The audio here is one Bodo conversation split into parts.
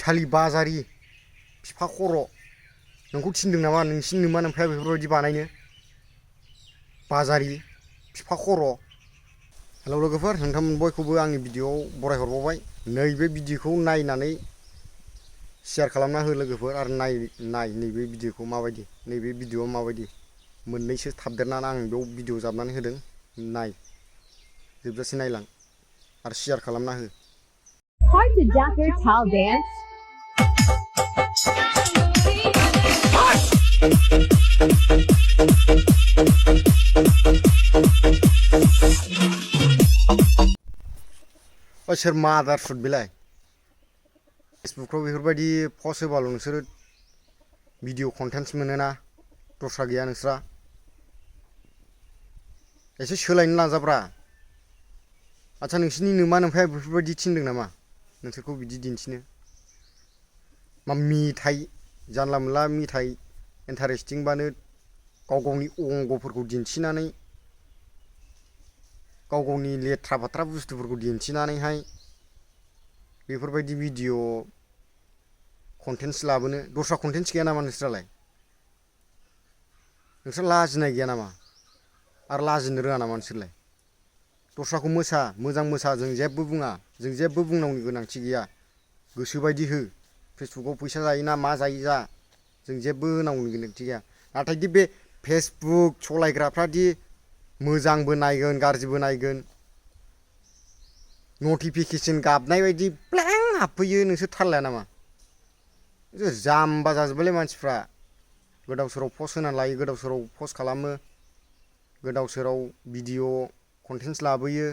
खालि बाजारि बिफा खर' नोंखौ थिनदों नामा नोंसिनि नोमा नोमफाया बेफोरबायदि बानायनो बाजारि बिफा खर'। हेलौ लोगोफोर, नोंथांमोन बयखौबो आंनि भिडिअ'आव बरायहरबावबाय। नैबे भिडिअ'खौ नायनानै शेयार खालामना हो लोगोफोर, आरो नाय नैबे भिडिअ'खौ माबायदि, नैबे भिडिअ'आ माबायदि, मोननैसो थाबदेरनानै आं बेयाव भिडिअ' जाबनानै होदों। नाय, जोबजासे नायलां आरो शेयार खालामना हो। Hard to Mugwitao dance. सोर मादार सुट बेलाय? फेसबुकफ्राव बेफोरबायदि पस्ट होबाल' नोंसोरो भिडिअ' कन्टेन्टस मोनोना, दस्रा गैया नोंस्रा। एसे सोलायनो नाजाब्रा। आच्छा, नोंसिनि नोमा नोमफाया बेफोरबायदि थिनदों नामा नोंसोरखौ बिदि दिन्थिनो? मा मेथाइ, जानला मोनला मेथाइ इन्टारेस्टिंबानो गाव गावनि अंगफोरखौ दिन्थिनानै, गाव गावनि लेथ्रा फाथ्रा बुस्थुफोरखौ दिन्थिनानैहाय बेफोरबायदि भिडिअ' कन्टेन्टस लाबोनो, दस्रा कन्टेन्टस गैया नामा नोंस्रालाय? नोंस्रा लाजिनाय गैया नामा? आरो लाजिनो रोङा नामा नोंसोरलाय? दस्राखौ मोसा, मोजां मोसा, जों जेबो बुङा, जों जेबो बुंनांगौ गोनांथि गैया। गोसोबायदि हो, फेसबुकाव फैसा जायोना मा जायो जा, जों जेबो होनांगौनि गोनांथि गैया। नाथाय दि बे फेसबुक सालायग्राफ्रादि मोजांबो नायगोन गाज्रिबो नायगोन, नटिफिकेसन गाबनाय बायदि ब्लें हाबफैयो, नोंसोर थाल लाया नामा? जाम्बा जाजोब्बायलै मानसिफ्रा। गोदाव सोराव पस्ट होनानै लायो, गोदाव सोराव पस्ट खालामो, गोदाव सोराव भिडिअ' कन्टेन्टस लाबोयो।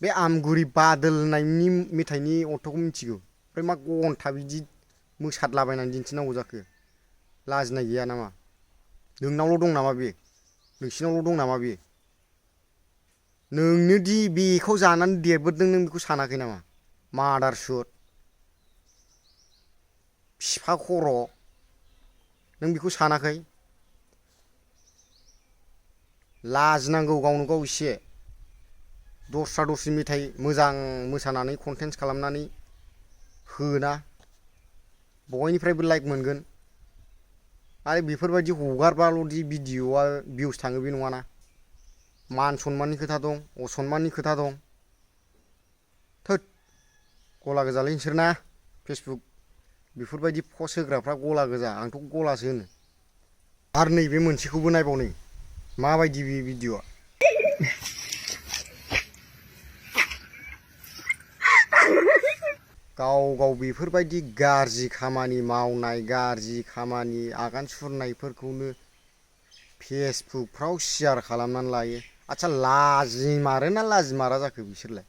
बे आमगुरि बादोल होननायनि मेथाइनि अर्थ'खौ मिथिगौ? ओमफ्राय मा घन्टा बिदि मोसादलाबायनानै दिन्थिनांगौ जाखो? लाजिनाय गैया नामा? नोंनावल' दं नामा बे? नोंसिनावल' दं नामा बे? नोंनो दि बेखौ जानानै देरबोदों, नों बेखौ सानाखै नामा? मादार सुट बिफा खर', नों बेखौ सानाखै? लाजिनांगौ गावनो गाव एसे। दस्रा दस्रि मेथाइ मोजां मोसानानै कन्टेन्टस खालामनानै होना, बयनिफ्रायबो लाइक मोनगोन। आरो बेफोरबायदि हगारबाल'दि भिडिअ'आ भिउस थाङो बे नङाना। मान सनमाननि खोथा दं, असनमाननि खोथा दं। थोद, गला गोजालै नोंसोर ना फेसबुक बेफोरबायदि पस्ट होग्राफ्रा गला गोजा, आंथ' गलासो होनो। आरो नैबे मोनसेखौबो नायबाव, नै माबायदि बे भिडिअ'आ। गाव गाव बेफोरबायदि गाज्रि खामानि मावनाय, गाज्रि खामानि आगान सुरनायफोरखौनो फेसबुकफ्राव शेयार खालामनानै लायो। आच्छा, लाजिमारोना लाजिमारा जाखो बिसोरलाय?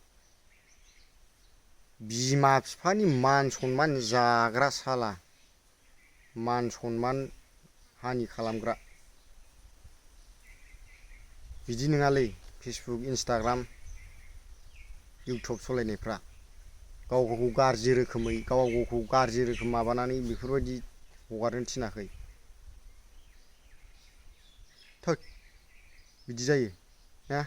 बिमा बिफानि मान सनमान जाग्रा साला, मान सनमान हानि खालामग्रा। बिदि नङालै फेसबुक, इन्सटाग्राम, इउटुब सालायनायफ्रा। गाव गावखौ गाज्रि रोखोमै, गाव गावखौ गाज्रि रोखोम माबानानै बेफोरबायदि हगारनो थिनाखै। थोद, बिदि जायो ना?